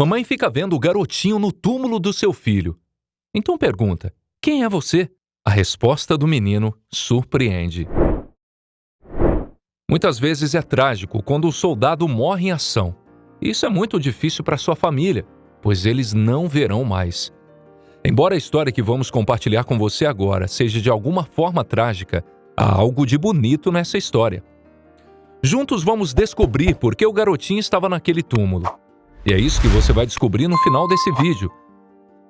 Mamãe fica vendo o garotinho no túmulo do seu filho. Então pergunta: quem é você? A resposta do menino surpreende. Muitas vezes é trágico quando o soldado morre em ação. Isso é muito difícil para sua família, pois eles não verão mais. Embora a história que vamos compartilhar com você agora seja de alguma forma trágica, há algo de bonito nessa história. Juntos vamos descobrir por que o garotinho estava naquele túmulo. E é isso que você vai descobrir no final desse vídeo.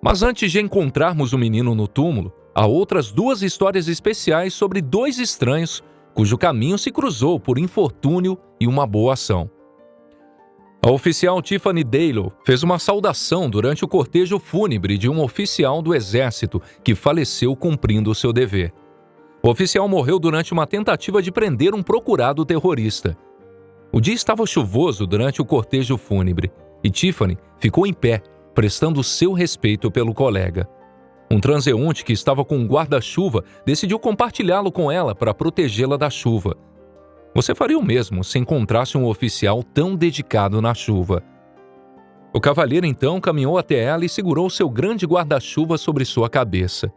Mas antes de encontrarmos o menino no túmulo, há outras duas histórias especiais sobre dois estranhos cujo caminho se cruzou por infortúnio e uma boa ação. A oficial Tiffany Daylo fez uma saudação durante o cortejo fúnebre de um oficial do exército que faleceu cumprindo o seu dever. O oficial morreu durante uma tentativa de prender um procurado terrorista. O dia estava chuvoso durante o cortejo fúnebre e Tiffany ficou em pé, prestando seu respeito pelo colega. Um transeunte que estava com um guarda-chuva decidiu compartilhá-lo com ela para protegê-la da chuva. Você faria o mesmo se encontrasse um oficial tão dedicado na chuva. O cavalheiro então caminhou até ela e segurou seu grande guarda-chuva sobre sua cabeça.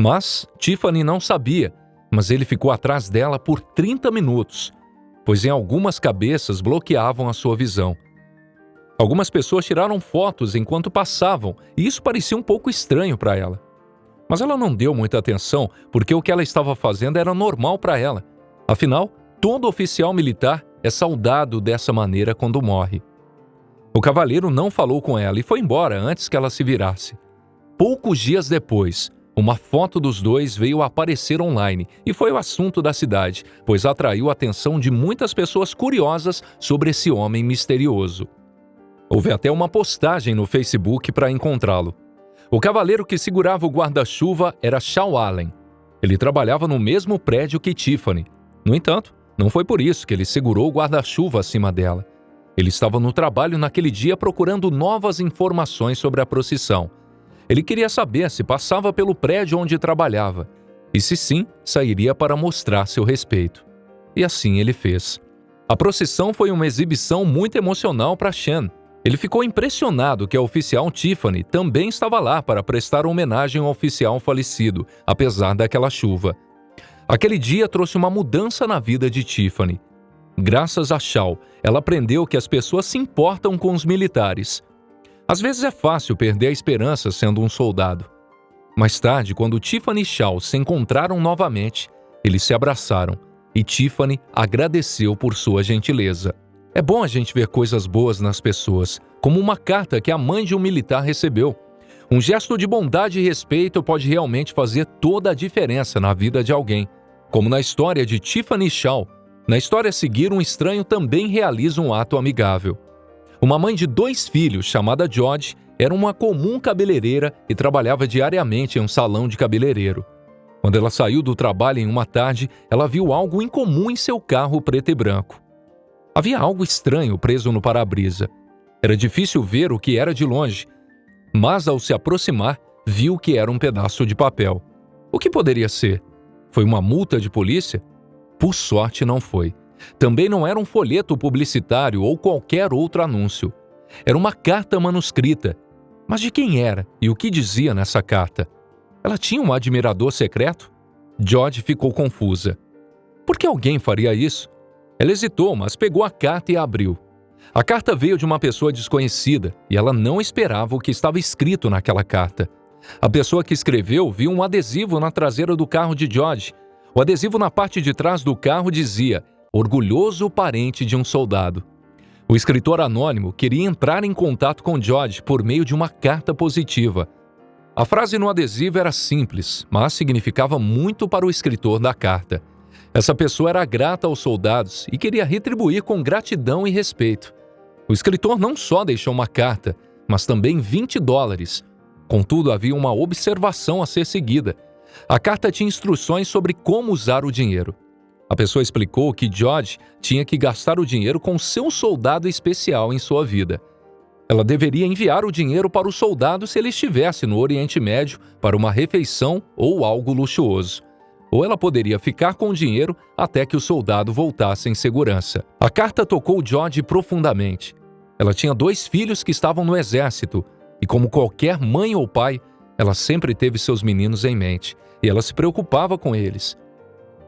Mas Tiffany não sabia, mas ele ficou atrás dela por 30 minutos, pois em algumas cabeças bloqueavam a sua visão. Algumas pessoas tiraram fotos enquanto passavam e isso parecia um pouco estranho para ela. Mas ela não deu muita atenção porque o que ela estava fazendo era normal para ela. Afinal, todo oficial militar é saudado dessa maneira quando morre. O cavalheiro não falou com ela e foi embora antes que ela se virasse. Poucos dias depois, uma foto dos dois veio a aparecer online e foi o assunto da cidade, pois atraiu a atenção de muitas pessoas curiosas sobre esse homem misterioso. Houve até uma postagem no Facebook para encontrá-lo. O cavaleiro que segurava o guarda-chuva era Shaw Allen. Ele trabalhava no mesmo prédio que Tiffany. No entanto, não foi por isso que ele segurou o guarda-chuva acima dela. Ele estava no trabalho naquele dia procurando novas informações sobre a procissão. Ele queria saber se passava pelo prédio onde trabalhava. E se sim, sairia para mostrar seu respeito. E assim ele fez. A procissão foi uma exibição muito emocional para Sean. Ele ficou impressionado que a oficial Tiffany também estava lá para prestar homenagem ao oficial falecido, apesar daquela chuva. Aquele dia trouxe uma mudança na vida de Tiffany. Graças a Shaw, ela aprendeu que as pessoas se importam com os militares. Às vezes é fácil perder a esperança sendo um soldado. Mais tarde, quando Tiffany e Shaw se encontraram novamente, eles se abraçaram e Tiffany agradeceu por sua gentileza. É bom a gente ver coisas boas nas pessoas, como uma carta que a mãe de um militar recebeu. Um gesto de bondade e respeito pode realmente fazer toda a diferença na vida de alguém. Como na história de Tiffany e Shaw, na história a seguir, um estranho também realiza um ato amigável. Uma mãe de 2 filhos, chamada George, era uma comum cabeleireira e trabalhava diariamente em um salão de cabeleireiro. Quando ela saiu do trabalho em uma tarde, ela viu algo incomum em seu carro preto e branco. Havia algo estranho preso no para-brisa. Era difícil ver o que era de longe, mas ao se aproximar, viu que era um pedaço de papel. O que poderia ser? Foi uma multa de polícia? Por sorte não foi. Também não era um folheto publicitário ou qualquer outro anúncio. Era uma carta manuscrita. Mas de quem era e o que dizia nessa carta? Ela tinha um admirador secreto? George ficou confusa. Por que alguém faria isso? Ela hesitou, mas pegou a carta e a abriu. A carta veio de uma pessoa desconhecida e ela não esperava o que estava escrito naquela carta. A pessoa que escreveu viu um adesivo na traseira do carro de George. O adesivo na parte de trás do carro dizia: "Orgulhoso parente de um soldado". O escritor anônimo queria entrar em contato com George por meio de uma carta positiva. A frase no adesivo era simples, mas significava muito para o escritor da carta. Essa pessoa era grata aos soldados e queria retribuir com gratidão e respeito. O escritor não só deixou uma carta, mas também $20. Contudo, havia uma observação a ser seguida. A carta tinha instruções sobre como usar o dinheiro. A pessoa explicou que George tinha que gastar o dinheiro com seu soldado especial em sua vida. Ela deveria enviar o dinheiro para o soldado se ele estivesse no Oriente Médio para uma refeição ou algo luxuoso. Ou ela poderia ficar com o dinheiro até que o soldado voltasse em segurança. A carta tocou George profundamente. Ela tinha 2 filhos que estavam no exército, e como qualquer mãe ou pai, ela sempre teve seus meninos em mente, e ela se preocupava com eles.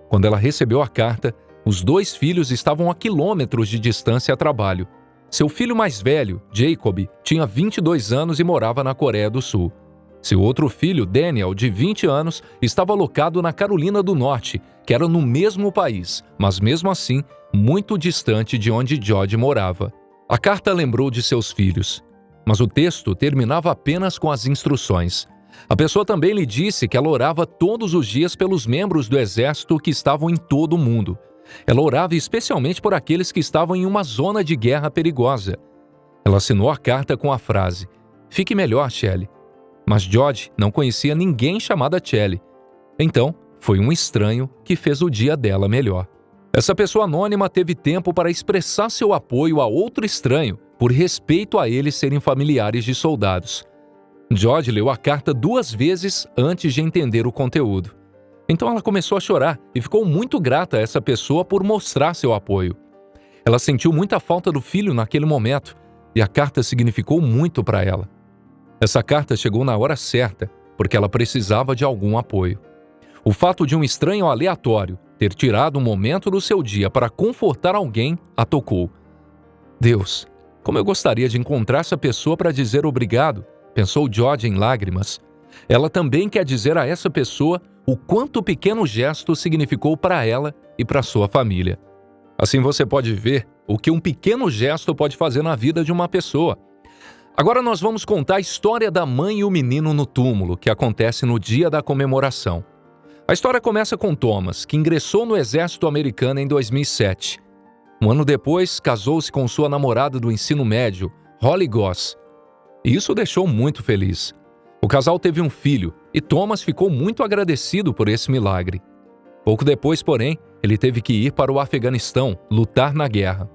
Quando ela recebeu a carta, os 2 filhos estavam a quilômetros de distância a trabalho. Seu filho mais velho, Jacob, tinha 22 anos e morava na Coreia do Sul. Seu outro filho, Daniel, de 20 anos, estava alocado na Carolina do Norte, que era no mesmo país, mas mesmo assim, muito distante de onde George morava. A carta lembrou de seus filhos, mas o texto terminava apenas com as instruções. A pessoa também lhe disse que ela orava todos os dias pelos membros do exército que estavam em todo o mundo. Ela orava especialmente por aqueles que estavam em uma zona de guerra perigosa. Ela assinou a carta com a frase: "Fique melhor, Shelley." Mas George não conhecia ninguém chamada Shelley. Então, foi um estranho que fez o dia dela melhor. Essa pessoa anônima teve tempo para expressar seu apoio a outro estranho, por respeito a eles serem familiares de soldados. George leu a carta 2 vezes antes de entender o conteúdo. Então ela começou a chorar e ficou muito grata a essa pessoa por mostrar seu apoio. Ela sentiu muita falta do filho naquele momento e a carta significou muito para ela. Essa carta chegou na hora certa, porque ela precisava de algum apoio. O fato de um estranho aleatório ter tirado um momento do seu dia para confortar alguém a tocou. Deus, como eu gostaria de encontrar essa pessoa para dizer obrigado, pensou George em lágrimas. Ela também quer dizer a essa pessoa o quanto o pequeno gesto significou para ela e para sua família. Assim você pode ver o que um pequeno gesto pode fazer na vida de uma pessoa. Agora nós vamos contar a história da mãe e o menino no túmulo, que acontece no dia da comemoração. A história começa com Thomas, que ingressou no exército americano em 2007. Um ano depois, casou-se com sua namorada do ensino médio, Holly Goss. E isso o deixou muito feliz. O casal teve um filho e Thomas ficou muito agradecido por esse milagre. Pouco depois, porém, ele teve que ir para o Afeganistão, lutar na guerra.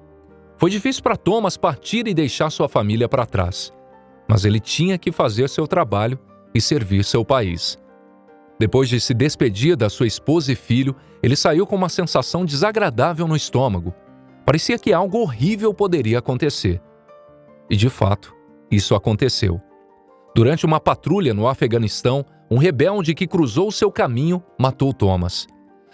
Foi difícil para Thomas partir e deixar sua família para trás. Mas ele tinha que fazer seu trabalho e servir seu país. Depois de se despedir da sua esposa e filho, ele saiu com uma sensação desagradável no estômago. Parecia que algo horrível poderia acontecer. E, de fato, isso aconteceu. Durante uma patrulha no Afeganistão, um rebelde que cruzou seu caminho matou Thomas.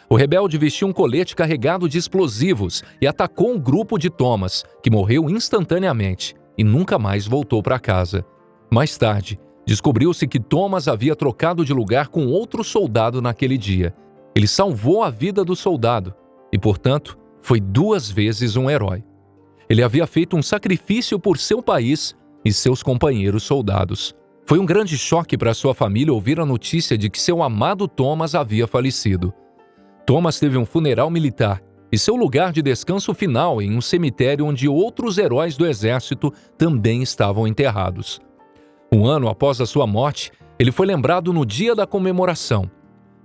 O rebelde vestiu um colete carregado de explosivos e atacou um grupo de Thomas, que morreu instantaneamente e nunca mais voltou para casa. Mais tarde, descobriu-se que Thomas havia trocado de lugar com outro soldado naquele dia. Ele salvou a vida do soldado e, portanto, foi 2 vezes um herói. Ele havia feito um sacrifício por seu país e seus companheiros soldados. Foi um grande choque para sua família ouvir a notícia de que seu amado Thomas havia falecido. Thomas teve um funeral militar e seu lugar de descanso final em um cemitério onde outros heróis do exército também estavam enterrados. Um ano após a sua morte, ele foi lembrado no dia da comemoração.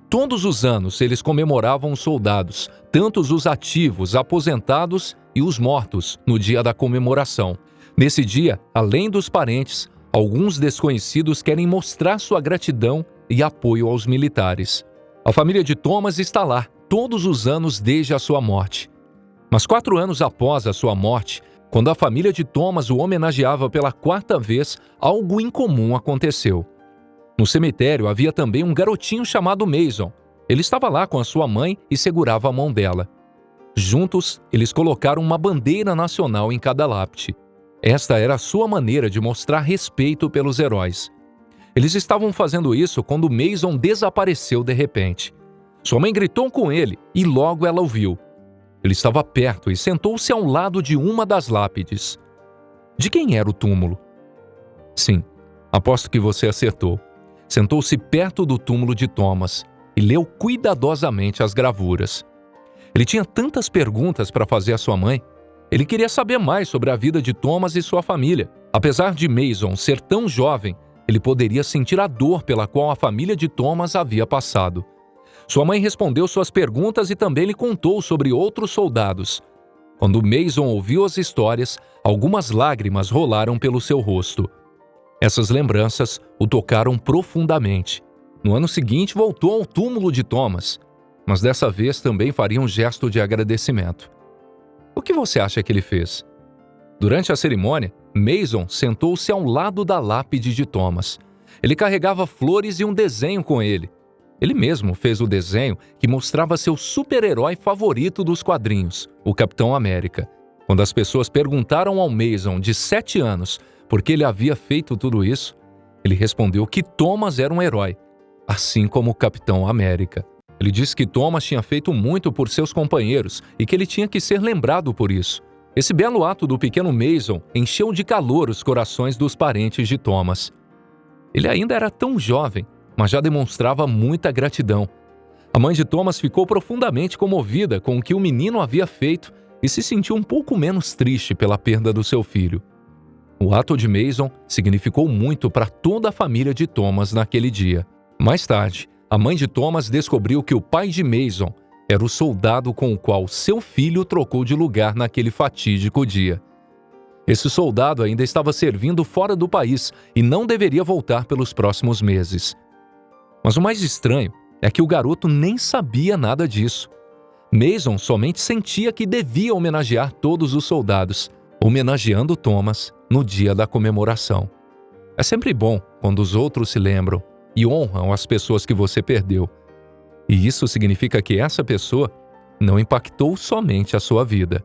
Todos os anos eles comemoravam os soldados, tanto os ativos, aposentados e os mortos, no dia da comemoração. Nesse dia, além dos parentes, alguns desconhecidos querem mostrar sua gratidão e apoio aos militares. A família de Thomas está lá, todos os anos desde a sua morte. Mas 4 anos após a sua morte, quando a família de Thomas o homenageava pela 4ª vez, algo incomum aconteceu. No cemitério havia também um garotinho chamado Mason. Ele estava lá com a sua mãe e segurava a mão dela. Juntos, eles colocaram uma bandeira nacional em cada lápide. Esta era a sua maneira de mostrar respeito pelos heróis. Eles estavam fazendo isso quando Mason desapareceu de repente. Sua mãe gritou com ele e logo ela o viu. Ele estava perto e sentou-se ao lado de uma das lápides. De quem era o túmulo? Sim, aposto que você acertou. Sentou-se perto do túmulo de Thomas e leu cuidadosamente as gravuras. Ele tinha tantas perguntas para fazer à sua mãe. Ele queria saber mais sobre a vida de Thomas e sua família. Apesar de Mason ser tão jovem, ele poderia sentir a dor pela qual a família de Thomas havia passado. Sua mãe respondeu suas perguntas e também lhe contou sobre outros soldados. Quando Mason ouviu as histórias, algumas lágrimas rolaram pelo seu rosto. Essas lembranças o tocaram profundamente. No ano seguinte, voltou ao túmulo de Thomas, mas dessa vez também faria um gesto de agradecimento. O que você acha que ele fez? Durante a cerimônia, Mason sentou-se ao lado da lápide de Thomas. Ele carregava flores e um desenho com ele. Ele mesmo fez o desenho que mostrava seu super-herói favorito dos quadrinhos, o Capitão América. Quando as pessoas perguntaram ao Mason, de 7 anos, por que ele havia feito tudo isso, ele respondeu que Thomas era um herói, assim como o Capitão América. Ele disse que Thomas tinha feito muito por seus companheiros e que ele tinha que ser lembrado por isso. Esse belo ato do pequeno Mason encheu de calor os corações dos parentes de Thomas. Ele ainda era tão jovem, mas já demonstrava muita gratidão. A mãe de Thomas ficou profundamente comovida com o que o menino havia feito e se sentiu um pouco menos triste pela perda do seu filho. O ato de Mason significou muito para toda a família de Thomas naquele dia. Mais tarde, a mãe de Thomas descobriu que o pai de Mason era o soldado com o qual seu filho trocou de lugar naquele fatídico dia. Esse soldado ainda estava servindo fora do país e não deveria voltar pelos próximos meses. Mas o mais estranho é que o garoto nem sabia nada disso. Mason somente sentia que devia homenagear todos os soldados, homenageando Thomas no dia da comemoração. É sempre bom quando os outros se lembram e honram as pessoas que você perdeu. E isso significa que essa pessoa não impactou somente a sua vida.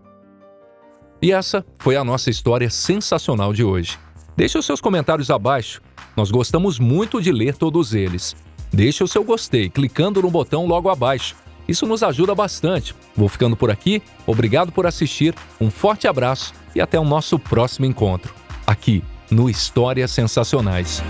E essa foi a nossa história sensacional de hoje. Deixe os seus comentários abaixo. Nós gostamos muito de ler todos eles. Deixe o seu gostei clicando no botão logo abaixo. Isso nos ajuda bastante. Vou ficando por aqui. Obrigado por assistir. Um forte abraço e até o nosso próximo encontro. Aqui no Histórias Sensacionais.